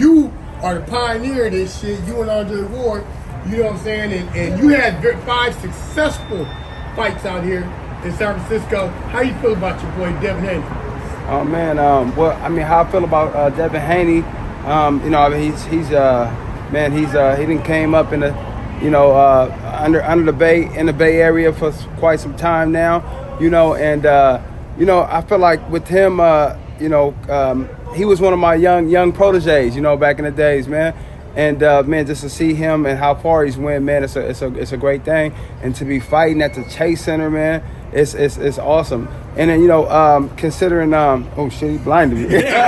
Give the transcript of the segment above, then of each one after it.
you are the pioneer of this shit. You and Andre Ward, you know what I'm saying? And you had 5 successful fights out here in San Francisco. How you feel about your boy Devin Haney? Oh man, well, I mean, how I feel about Devin Haney, you know, I mean, he didn't came up in the, you know, under the Bay, in the Bay Area for quite some time now, you know, and you know, I feel like with him, you know, he was one of my young proteges, you know, back in the days, man. And man, just to see him and how far he's went, man, it's a great thing. And to be fighting at the Chase Center, man, it's awesome. And then, you know, considering oh shit, he blinded me. We need that.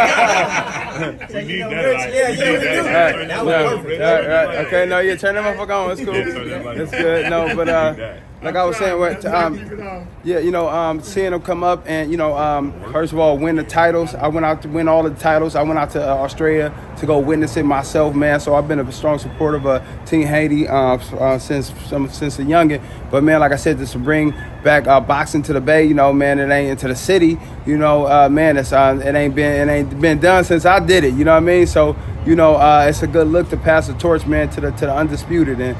Okay, no, yeah, turn that motherfucker on. It's cool. It's good. No, but like I was saying, yeah, you know, seeing him come up and, you know, first of all, win the titles. I went out to win all the titles. I went out to Australia to go witness it myself, man. So I've been a strong supporter of Team Haiti since the youngin'. But man, like I said, just to bring back boxing to the Bay, you know, man, it ain't into the city, you know, man, it ain't been done since I did it, you know what I mean? So, you know, it's a good look to pass the torch, man, to the undisputed. And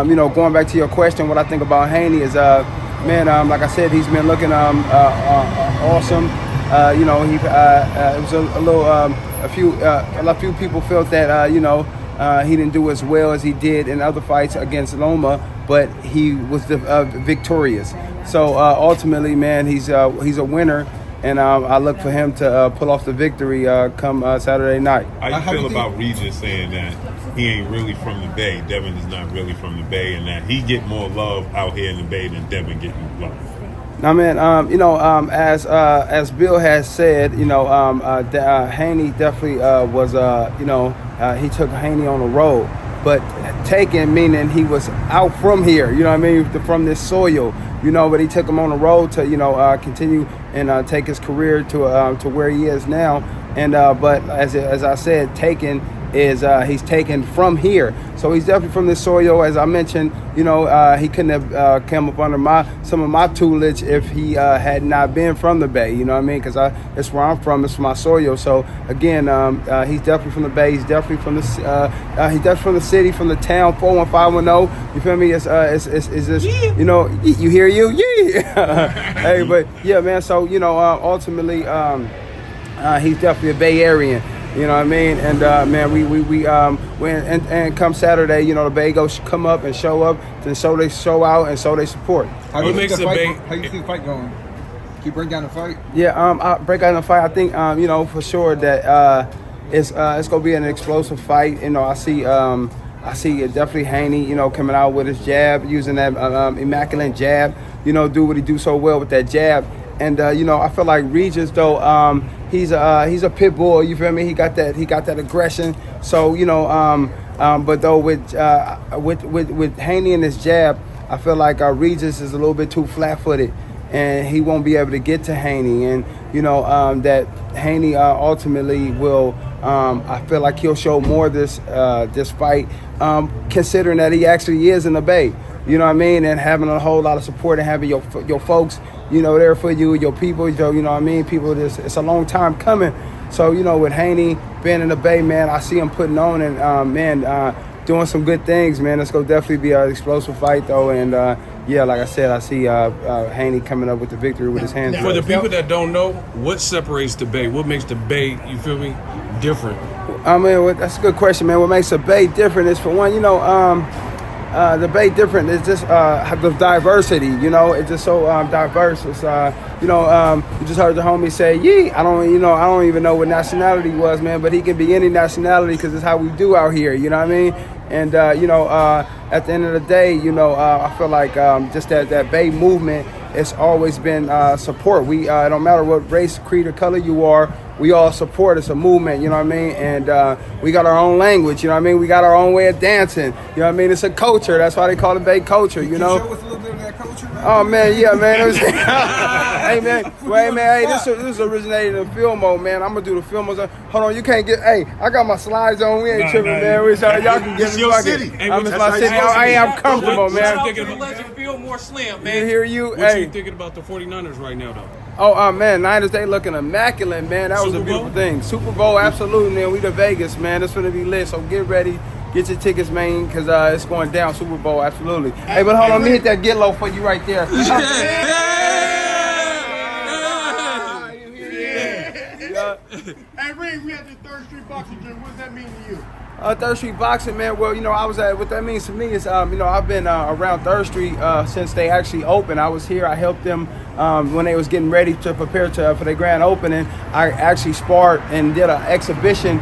you know, going back to your question, what I think about Haney is, man, like I said, he's been looking awesome. You know, it was a few people felt that you know, he didn't do as well as he did in other fights against Loma, but he was victorious. So ultimately, man, he's a winner. And I look for him to pull off the victory come Saturday night. How you feel about Regis saying that he ain't really from the Bay? Devin is not really from the Bay, and that he get more love out here in the Bay than Devin getting love. Now, man, you know, as Bill has said, you know, Haney definitely was, you know, he took Haney on the road, but taken meaning he was out from here, you know what I mean, from this soil. You know, but he took him on the road to, you know, continue and take his career to where he is now. And but as I said, taken is he's taken from here, so he's definitely from this soil. As I mentioned, you know, he couldn't have come up under some of my tutelage if he had not been from the Bay. You know what I mean? Because it's where I'm from. It's my soil. So again, he's definitely from the Bay. He's definitely from he's definitely from the city, from the town. 41510. You feel me? It's just, you know, you hear you, yeah. Hey, but yeah, man. So you know, ultimately, he's definitely a Bay Arian. You know what I mean? And man, and come Saturday, you know, the Bay goes come up and show up, then so they show out and so they support. How do you see the fight going? Can you break down the fight? Yeah, I break down the fight. I think you know, for sure that it's gonna be an explosive fight. You know, I see definitely Haney, you know, coming out with his jab, using that immaculate jab. You know, do what he do so well with that jab. And you know, I feel like Regis though, he's a pit bull. You feel me? He got that aggression. So you know, but though with Haney and his jab, I feel like Regis is a little bit too flat-footed, and he won't be able to get to Haney. And you know, that Haney ultimately will. I feel like he'll show more this fight, considering that he actually is in the Bay. You know what I mean? And having a whole lot of support and having your folks, you know, there for you, your people, you know what I mean? People, it's a long time coming. So, you know, with Haney being in the Bay, man, I see him putting on and, doing some good things, man. It's going to definitely be an explosive fight, though. And, yeah, like I said, I see Haney coming up with the victory with his hands. For the people that don't know, what separates the Bay? What makes the Bay, you feel me, different? I mean, that's a good question, man. What makes the Bay different is, for one, you know, the Bay different. It's just the diversity, you know. It's just so diverse. It's you know, you just heard the homie say, "Yee." I don't even know what nationality he was, man. But he can be any nationality because it's how we do out here. You know what I mean? And you know, at the end of the day, you know, I feel like just that Bay movement. It's always been support. We don't matter what race, creed, or color you are. We all support. It's a movement, you know what I mean? And we got our own language, you know what I mean? We got our own way of dancing, you know what I mean? It's a culture. That's why they call it Bay culture, you know? Show us a little bit of that culture, man. Oh, man, yeah, man. Hey, man, wait, man, hey, this originated in film mode, man. I'm going to do the film mode. Hold on, you can't get, hey, I got my slides on. We ain't tripping, man. Y'all can get me your city. It's my city. I'm comfortable, man. Legend feel more slim, man. You hear you? What Hey. you thinking about the 49ers right now, though? Oh, man, Niners, they looking immaculate, man. That was Super a beautiful Bowl? thing. Super Bowl, absolutely, man. We to Vegas, man. It's going to be lit, so get ready. Get your tickets, man, because it's going down. Super Bowl, absolutely. Hey, but hold on, let me hit that get low for you right there. Hey, Ring, we at the Third Street Boxing Gym. What does that mean to you? Third Street Boxing, man. Well, I was at. What that means to me is, I've been around Third Street since they actually opened. I was here. I helped them when they was getting ready to prepare for their grand opening. I actually sparred and did an exhibition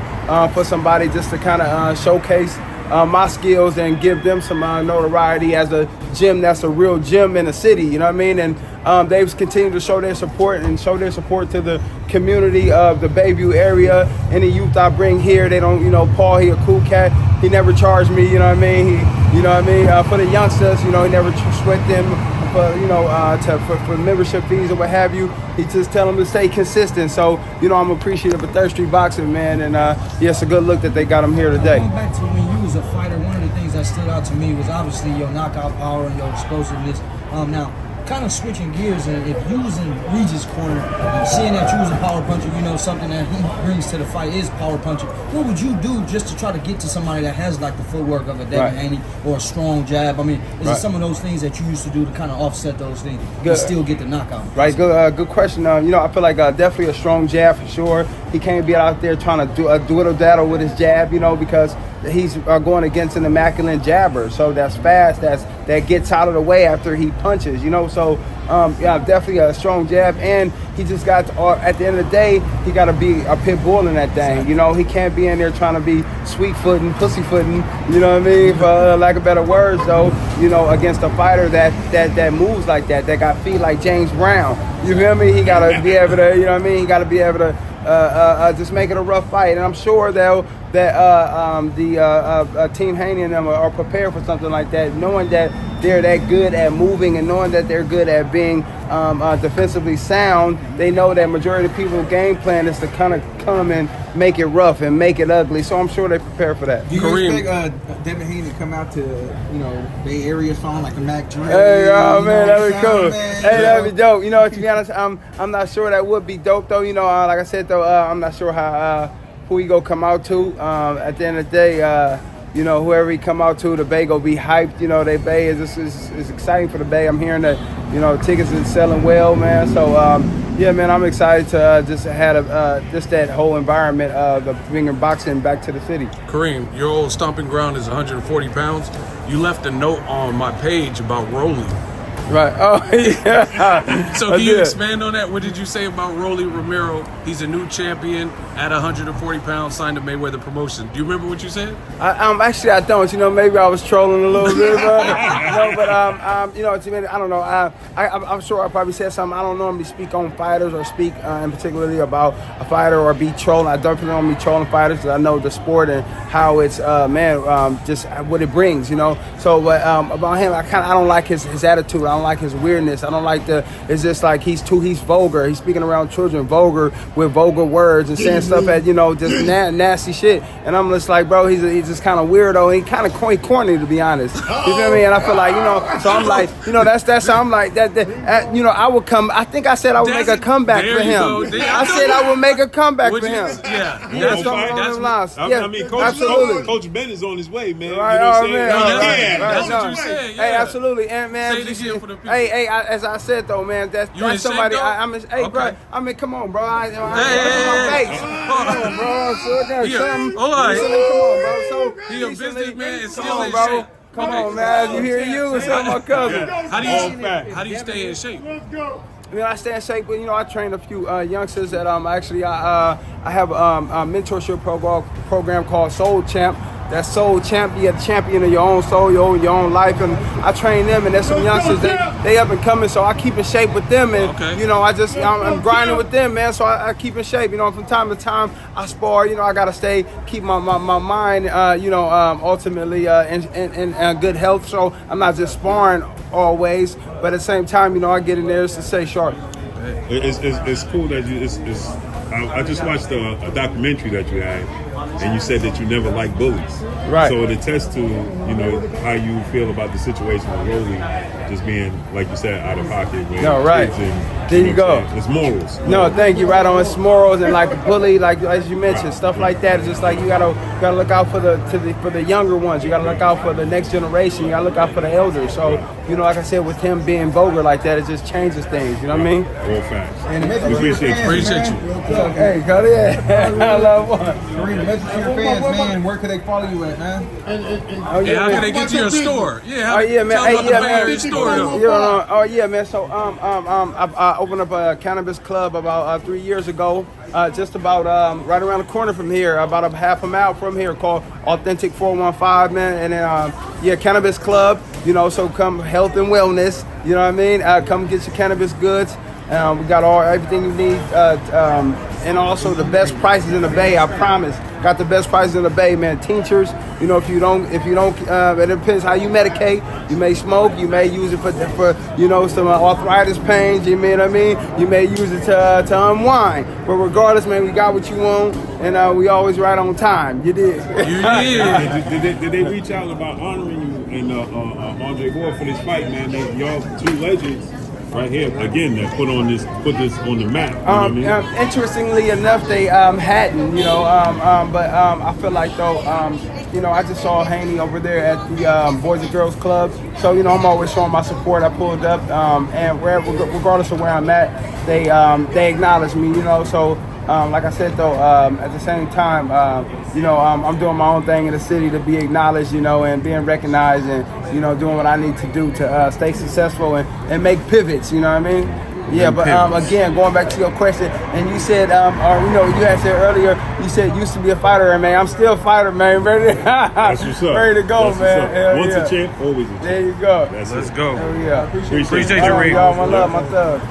for somebody just to kind of showcase my skills and give them some notoriety as a gym that's a real gym in the city. You know what I mean? And they've continued to show their support to the community of the Bayview area. Any youth I bring here, they don't, Paul, he a cool cat. He never charged me, you know what I mean? For the youngsters, he never sweat them for membership fees or what have you. He just tell them to stay consistent. So, I'm appreciative of Third Street Boxing, man. And it's a good look that they got him here today. Going back to when you was a fighter, one of the things that stood out to me was obviously your knockout power and your explosiveness. Now, kind of switching gears, and if you was in Regis' corner, seeing that you was a power puncher, something that he brings to the fight is power punching. What would you do just to try to get to somebody that has like the footwork of a Devin Haney or a strong jab? I mean, is it some of those things that you used to do to kind of offset those things and still get the knockout? Right, good question. I feel like definitely a strong jab for sure. He can't be out there trying to do a diddle-daddle with his jab, because he's going against an immaculate jabber. So that's fast, that gets out of the way after he punches, So, definitely a strong jab. And he just got, at the end of the day, he got to be a pit bull in that thing. He can't be in there trying to be sweet-footing, pussy-footing, you know what I mean? For lack of better words, though, against a fighter that moves like that got feet like James Brown. You feel me? He got to be able to, He got to be able to just make it a rough fight. And I'm sure, though, that Team Haney and them are prepared for something like that, knowing that they're that good at moving and knowing that they're good at being defensively sound. They know that majority of people's game plan is to kind of come and make it rough and make it ugly. So I'm sure they prepare for that. Do you Karim, expect Devin Haney to come out to, Bay Area song like a Mac Dre? Hey, man, that'd be cool. That'd be dope. To be honest, I'm not sure that would be dope, though. Like I said, though, I'm not sure how who he go come out to. At the end of the day, whoever he come out to, the Bay go be hyped. The Bay is exciting for the Bay. I'm hearing that, tickets are selling well, man. So, man, I'm excited to just have just that whole environment of bringing boxing back to the city. Karim, your old stomping ground is 140 pounds. You left a note on my page about ROLLY. Right. Oh, yeah. So can you expand on that? What did you say about ROLLY Romero? He's a new champion at 140 pounds, signed to Mayweather Promotion. Do you remember what you said? Actually, I don't. Maybe I was trolling a little bit, but I don't know. I'm sure I probably said something. I don't normally speak on fighters or speak in particularly about a fighter or be trolling. I definitely don't be trolling fighters because I know the sport and how it's just what it brings. So, but about him, I don't like his attitude. I don't like his weirdness. I don't like it's just like he's vulgar. He's speaking around children vulgar with vulgar words and saying stuff that, just nasty shit. And I'm just like, bro, he's just kind of weirdo. He kind of corny, to be honest. You feel me? And I feel like, so I'm like, that's how I'm like, I would come, I think I said I would make a comeback for him. I said I would make a comeback for him. Yeah. That's Coach Ben is on his way, man. Right, That's what you said. Hey, absolutely. And man, hey, as I said though, man, that's somebody. Bro. I mean, come on, bro. My face. Come on, bro. So all right. Come on, bro. He a businessman and still in shape. Come on, man. You hear you and some my cousin. How do you stay in shape? Let's go. I stay in shape, but I train a few youngsters that I have a mentorship program called Soul Champ. That Soul Champ, be a champion of your own soul, your own life, and I train them, and there's some youngsters they up and coming, so I keep in shape with them, and I'm grinding with them, man. So I keep in shape, from time to time I spar, I gotta keep my mind, ultimately in good health. So I'm not just sparring always, but at the same time, I get in there to stay sharp. It's cool that I just watched a documentary that you had, and you said that you never liked bullies. Right. So it attests to, how you feel about the situation with ROLLY just being, like you said, out of pocket with kids There you go. It's morals. No, thank you. Right on. It's morals and like bully, like as you mentioned, stuff like that. It's just like you gotta look out for the younger ones. You gotta look out for the next generation. You gotta look out for the elders. So like I said, with him being vulgar like that, it just changes things. You know what I mean? Real facts. And the message to your fans, Appreciate you. Hey, got it. I love one. Karim, the message to your fans, man. Where can they follow you at, man? Oh Yeah, how man. can they get to your store? Yeah, Oh yeah, man. Tell Hey, them yeah, about the man. Bay store though. Oh yeah, man. So I opened up a cannabis club about 3 years ago, just about right around the corner from here, about a half a mile from here, called Authentic 415, man. And then cannabis club. So come health and wellness. You know what I mean? Come get your cannabis goods. We got everything you need, and also the best prices in the Bay. I promise. Got the best prices in the Bay, man. Tinctures. If you don't, it depends how you medicate. You may smoke. You may use it for some arthritis pains. You know what I mean? You may use it to unwind. But regardless, man, we got what you want, and we always right on time. You did. You did. Did they reach out about honoring you and Andre Ward for this fight, man? Y'all two legends. Right here again, that put this on the map. You know what I mean? Interestingly enough, they hadn't, but I feel like though, I just saw Haney over there at the Boys and Girls Club, so I'm always showing my support. I pulled up, and regardless of where I'm at, they acknowledge me, So like I said though, at the same time, I'm doing my own thing in the city to be acknowledged, and being recognized, and doing what I need to do to stay successful and make pivots. You know what I mean? Yeah, but again, going back to your question, and you said, you had said earlier, you said used to be a fighter, and man, I'm still a fighter, man. Ready? That's what's up. Ready to go, man. Once a champ, always a champ. There you go. Let's go. Hell yeah. Appreciate you, Reed. Y'all, my love, my thug.